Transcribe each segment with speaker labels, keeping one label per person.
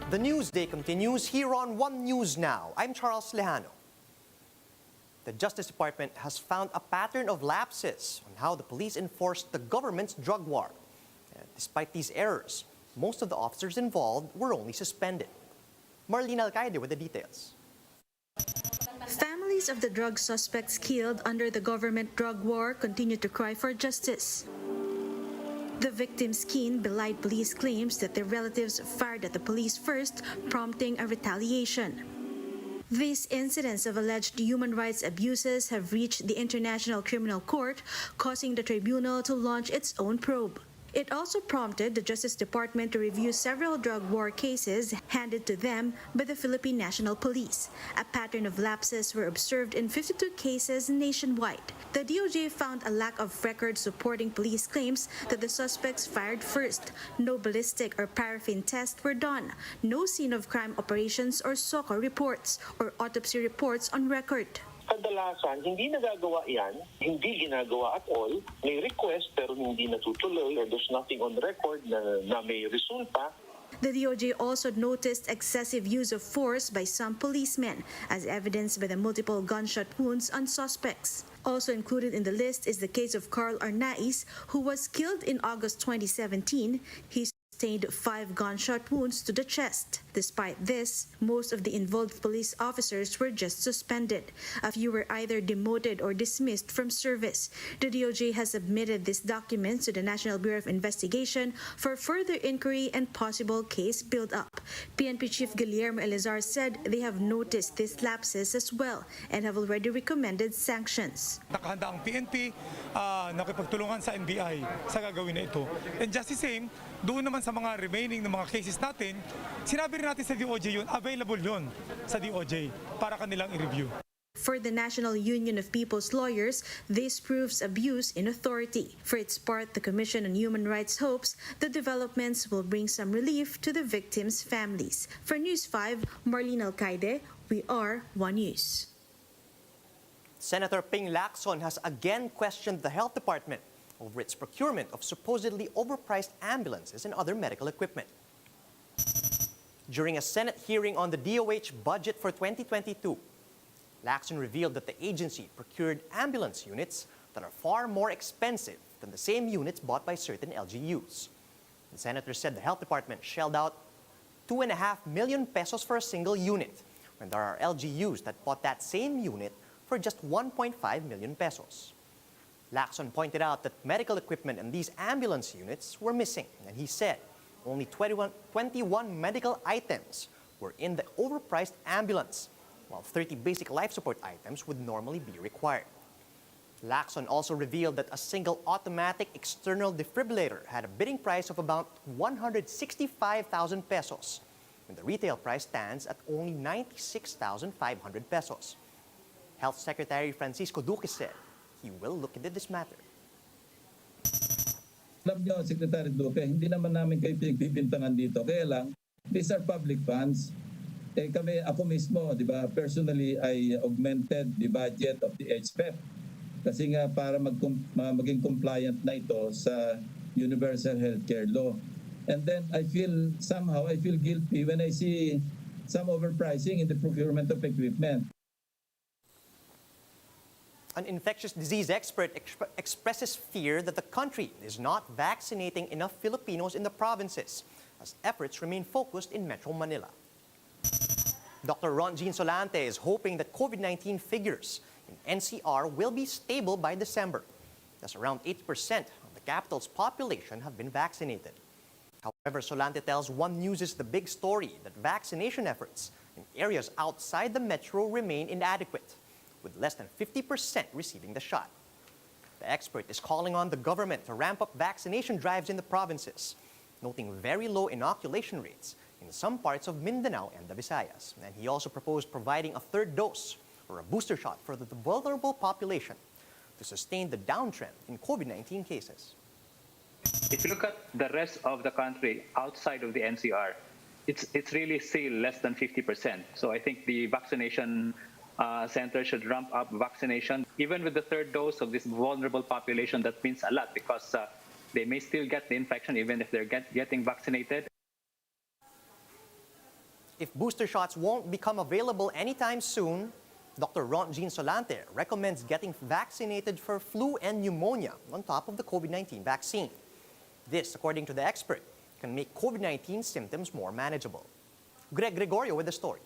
Speaker 1: The news day continues here on One News Now. I'm Charles Lejano. The Justice Department has found a pattern of lapses on how the police enforced the government's drug war. And despite these errors, most of the officers involved were only suspended. Marlene Alcaide with the details.
Speaker 2: Families of the drug suspects killed under the government drug war continue to cry for justice. The victims' kin belied police claims that their relatives fired at the police first, prompting a retaliation. These incidents of alleged human rights abuses have reached the International Criminal Court, causing the tribunal to launch its own probe. It also prompted the Justice Department to review several drug war cases handed to them by the Philippine National Police. A pattern of lapses were observed in 52 cases nationwide. The DOJ found a lack of records supporting police claims that the suspects fired first. No ballistic or paraffin tests were done. No scene of crime operations or SOCO reports or autopsy reports on record.
Speaker 3: Kadalasan, hindi nagagawa yan, hindi ginagawa at all. May request pero hindi natutuloy or there's nothing on record na may resulta.
Speaker 2: The DOJ also noticed excessive use of force by some policemen, as evidenced by the multiple gunshot wounds on suspects. Also included in the list is the case of Carl Arnaiz, who was killed in August 2017. He sustained 5 gunshot wounds to the chest. Despite this, most of the involved police officers were just suspended. A few were either demoted or dismissed from service. The DOJ has submitted these documents to the National Bureau of Investigation for further inquiry and possible case build-up. PNP Chief Guillermo Elizar said they have noticed these lapses as well and have already recommended sanctions.
Speaker 4: Nakahanda ang PNP, nakipagtulungan sa NBI sa gagawin na ito. And just the same, doon naman sa mga remaining ng mga cases natin, sinabi rin natin sa DOJ yun, available yun sa DOJ para kanilang i-review.
Speaker 2: For the National Union of People's Lawyers, this proves abuse in authority. For its part, the Commission on Human Rights hopes the developments will bring some relief to the victims' families. For News 5, Marlene Alcaide, we are One News.
Speaker 1: Senator Ping Lacson has again questioned the Health Department over its procurement of supposedly overpriced ambulances and other medical equipment. During a Senate hearing on the DOH budget for 2022, Lacson revealed that the agency procured ambulance units that are far more expensive than the same units bought by certain LGUs. The senator said the Health Department shelled out 2.5 million pesos for a single unit, when there are LGUs that bought that same unit for just 1.5 million pesos. Lacson pointed out that medical equipment in these ambulance units were missing, and he said only 21 medical items were in the overpriced ambulance, while 30 basic life support items would normally be required. Lacson also revealed that a single automatic external defibrillator had a bidding price of about 165,000 pesos, when the retail price stands at only 96,500 pesos. Health Secretary Francisco Duque said he will look into this matter.
Speaker 5: Alam niyo, Secretary Duque, hindi naman namin kayo pinagbibintangan dito. Kaya lang, these are public funds. Ako mismo, di ba, personally, I augmented the budget of the HPEP. Kasi nga para maging compliant na ito sa Universal Healthcare Law. And then I feel guilty when I see some overpricing in the procurement of equipment.
Speaker 1: An infectious disease expert expresses fear that the country is not vaccinating enough Filipinos in the provinces, as efforts remain focused in Metro Manila. Dr. Ron Jean Solante is hoping that COVID-19 figures in NCR will be stable by December, as around 80% of the capital's population have been vaccinated. However, Solante tells One News' The Big Story that vaccination efforts in areas outside the metro remain inadequate, with less than 50% receiving the shot. The expert is calling on the government to ramp up vaccination drives in the provinces, noting very low inoculation rates in some parts of Mindanao and the Visayas. And he also proposed providing a third dose or a booster shot for the vulnerable population to sustain the downtrend in COVID-19 cases.
Speaker 6: If you look at the rest of the country outside of the NCR, it's really still less than 50%. So I think the vaccination center should ramp up vaccination. Even with the third dose of this vulnerable population, that means a lot because they may still get the infection even if they're getting vaccinated.
Speaker 1: If booster shots won't become available anytime soon, Dr. Ron Jean Solante recommends getting vaccinated for flu and pneumonia on top of the COVID-19 vaccine. This, according to the expert, can make COVID-19 symptoms more manageable. Greg Gregorio with the story.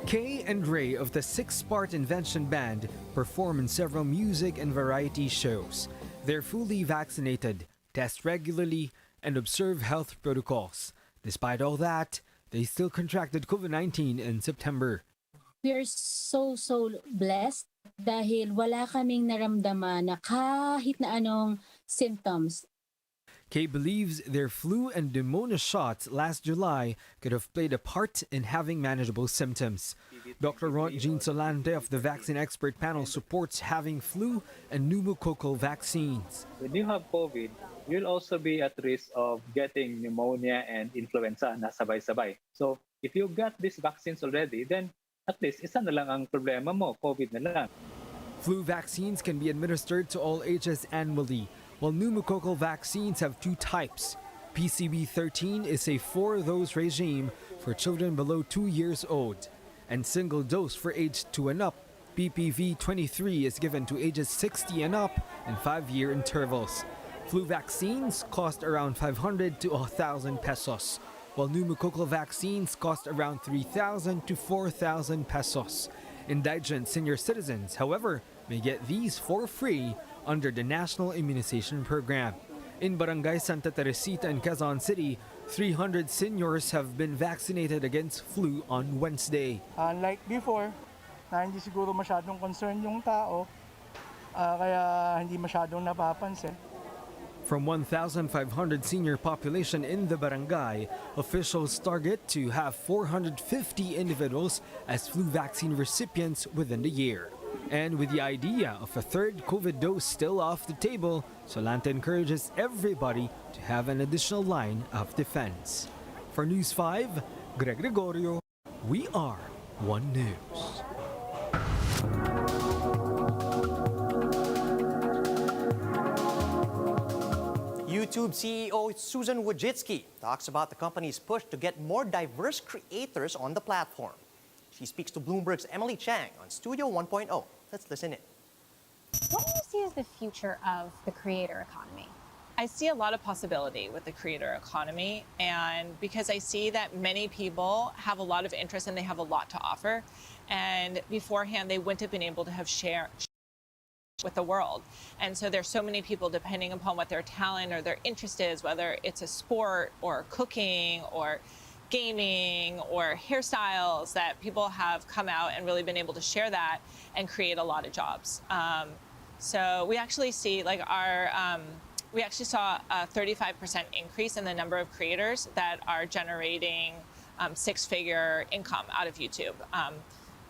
Speaker 7: Kay and Ray of the Six-Part Invention Band perform in several music and variety shows. They're fully vaccinated, test regularly, and observe health protocols. Despite all that, they still contracted COVID-19 in September.
Speaker 8: We are so blessed dahil wala kaming naramdaman na kahit na anong symptoms.
Speaker 7: Kay believes their flu and pneumonia shots last July could have played a part in having manageable symptoms. Dr. Ron Jean Solante of the Vaccine Expert Panel supports having flu and pneumococcal vaccines.
Speaker 6: When you have COVID, you'll also be at risk of getting pneumonia and influenza na sabay-sabay. So if you got these vaccines already, then at least isa na lang ang problema mo, COVID na lang.
Speaker 7: Flu vaccines can be administered to all ages annually, while pneumococcal vaccines have two types. PCV13 is a 4-dose regime for children below 2 years old, and single dose for age 2 and up. PPV23 is given to ages 60 and up in 5-year intervals. Flu vaccines cost around 500 to 1,000 pesos, while pneumococcal vaccines cost around 3,000 to 4,000 pesos. Indigent senior citizens, however, may get these for free under the National Immunization Program. In Barangay Santa Teresita in Quezon City, 300 seniors have been vaccinated against flu on Wednesday.
Speaker 9: Unlike before, na hindi siguro masyadong concerned yung tao, kaya hindi masyadong napapansin.
Speaker 7: From 1,500 senior population in the barangay, officials target to have 450 individuals as flu vaccine recipients within the year. And with the idea of a third COVID dose still off the table, Solante encourages everybody to have an additional line of defense. For News 5, Greg Gregorio, we are One News.
Speaker 1: YouTube CEO Susan Wojcicki talks about the company's push to get more diverse creators on the platform. She speaks to Bloomberg's Emily Chang on Studio 1.0. Let's listen in.
Speaker 10: What do you see as the future of the creator economy?
Speaker 11: I see a lot of possibility with the creator economy, and because I see that many people have a lot of interest and they have a lot to offer, and beforehand they wouldn't have been able to have share with the world. And so there's so many people, depending upon what their talent or their interest is, whether it's a sport or cooking or gaming or hairstyles, that people have come out and really been able to share that and create a lot of jobs. So we actually see we actually saw a 35% increase in the number of creators that are generating six-figure income out of YouTube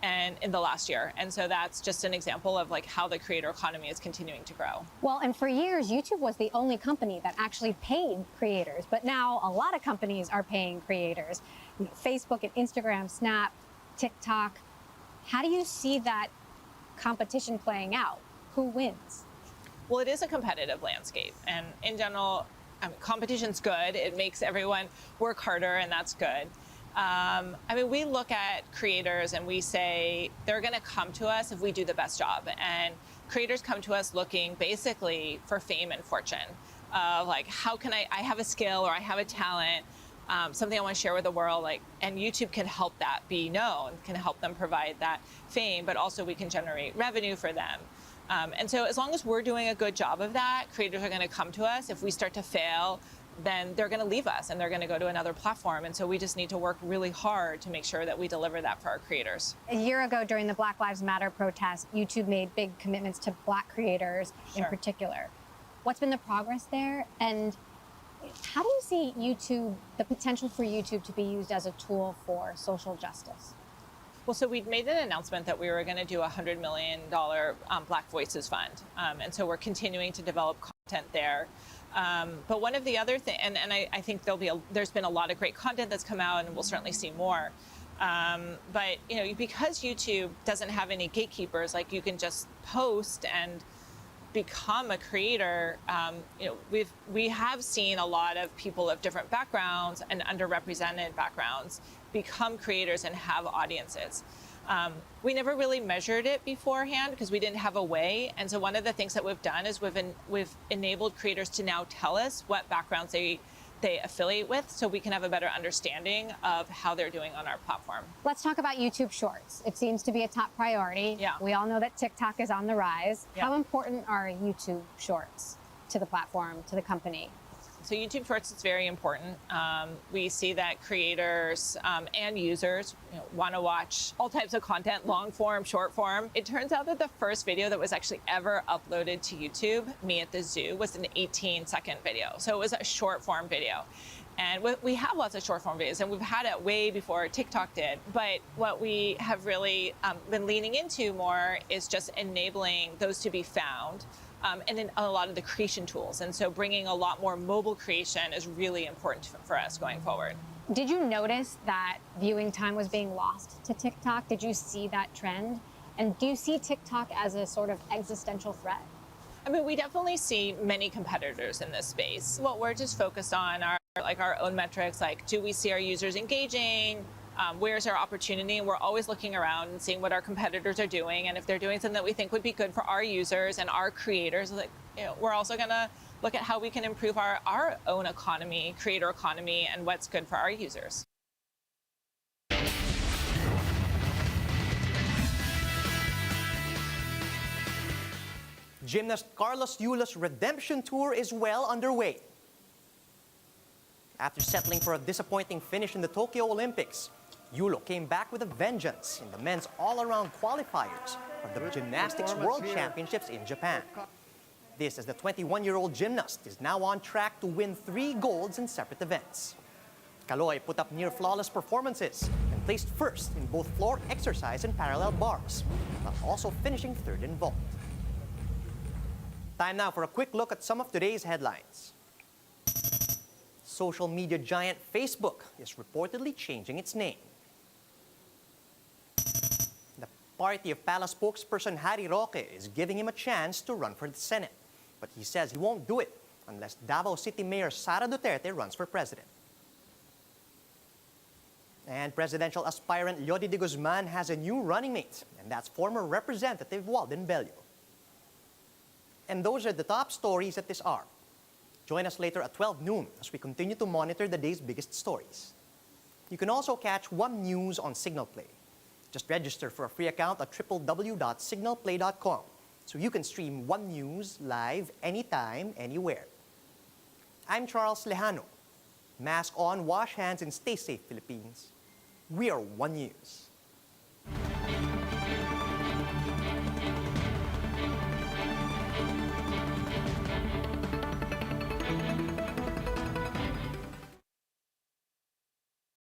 Speaker 11: and in the last year. And so that's just an example of like how the creator economy is continuing to grow.
Speaker 10: Well, and for years, YouTube was the only company that actually paid creators, but now a lot of companies are paying creators. You know, Facebook and Instagram, Snap, TikTok. How do you see that competition playing out? Who wins?
Speaker 11: Well, it is a competitive landscape, and in general, competition's good. It makes everyone work harder, and that's good. We look at creators and we say they're going to come to us if we do the best job. And creators come to us looking basically for fame and fortune. Like, how can I have a skill or I have a talent, something I want to share with the world, and YouTube can help that be known, can help them provide that fame, but also we can generate revenue for them. And so as long as we're doing a good job of that, creators are going to come to us. If we start to fail, then they're going to leave us and they're going to go to another platform. And so we just need to work really hard to make sure that we deliver that for our creators.
Speaker 10: A year ago, during the Black Lives Matter protest, YouTube made big commitments to Black creators in particular. What's been the progress there? And how do you see YouTube, the potential for YouTube to be used as a tool for social justice?
Speaker 11: Well, so we made an announcement that we were going to do a $100 million Black Voices Fund. And so we're continuing to develop content there. But one of the other things, and I think there's been a lot of great content that's come out, and we'll certainly see more. But because YouTube doesn't have any gatekeepers, like you can just post and become a creator, we have seen a lot of people of different backgrounds and underrepresented backgrounds become creators and have audiences. We never really measured it beforehand because we didn't have a way. And so one of the things that we've done is we've enabled creators to now tell us what backgrounds they affiliate with, so we can have a better understanding of how they're doing on our platform.
Speaker 10: Let's talk about YouTube Shorts. It seems to be a top priority.
Speaker 11: Yeah.
Speaker 10: We all know that TikTok is on the rise.
Speaker 11: Yeah.
Speaker 10: How important are YouTube Shorts to the platform, to the company?
Speaker 11: So YouTube Shorts is very important. We see that creators and users want to watch all types of content, long form, short form. It turns out that the first video that was actually ever uploaded to YouTube, me at the zoo, was an 18-second video. So it was a short form video. And we have lots of short form videos, and we've had it way before TikTok did. But what we have really been leaning into more is just enabling those to be found. And then a lot of the creation tools. And so bringing a lot more mobile creation is really important for us going forward.
Speaker 10: Did you notice that viewing time was being lost to TikTok? Did you see that trend? And do you see TikTok as a sort of existential threat?
Speaker 11: I mean, we definitely see many competitors in this space. What we're just focused on are our own metrics, like do we see our users engaging? Where's our opportunity? And we're always looking around and seeing what our competitors are doing. And if they're doing something that we think would be good for our users and our creators, we're also going to look at how we can improve our own economy, creator economy, and what's good for our users.
Speaker 1: Gymnast Carlos Yulo's redemption tour is well underway. After settling for a disappointing finish in the Tokyo Olympics, Yulo came back with a vengeance in the men's all-around qualifiers of the Gymnastics World Championships in Japan. This as the 21-year-old gymnast is now on track to win 3 golds in separate events. Kaloy put up near-flawless performances and placed first in both floor exercise and parallel bars, while also finishing third in vault. Time now for a quick look at some of today's headlines. Social media giant Facebook is reportedly changing its name. The party of Palace spokesperson Harry Roque is giving him a chance to run for the Senate, but he says he won't do it unless Davao City Mayor Sara Duterte runs for president. And presidential aspirant Lodi de Guzman has a new running mate, and that's former Representative Walden Bello. And those are the top stories at this hour. Join us later at 12 noon as we continue to monitor the day's biggest stories. You can also catch One News on Signal Play. Just register for a free account at www.signalplay.com so you can stream One News live anytime, anywhere. I'm Charles Lejano. Mask on, wash hands, and stay safe, Philippines. We are One News.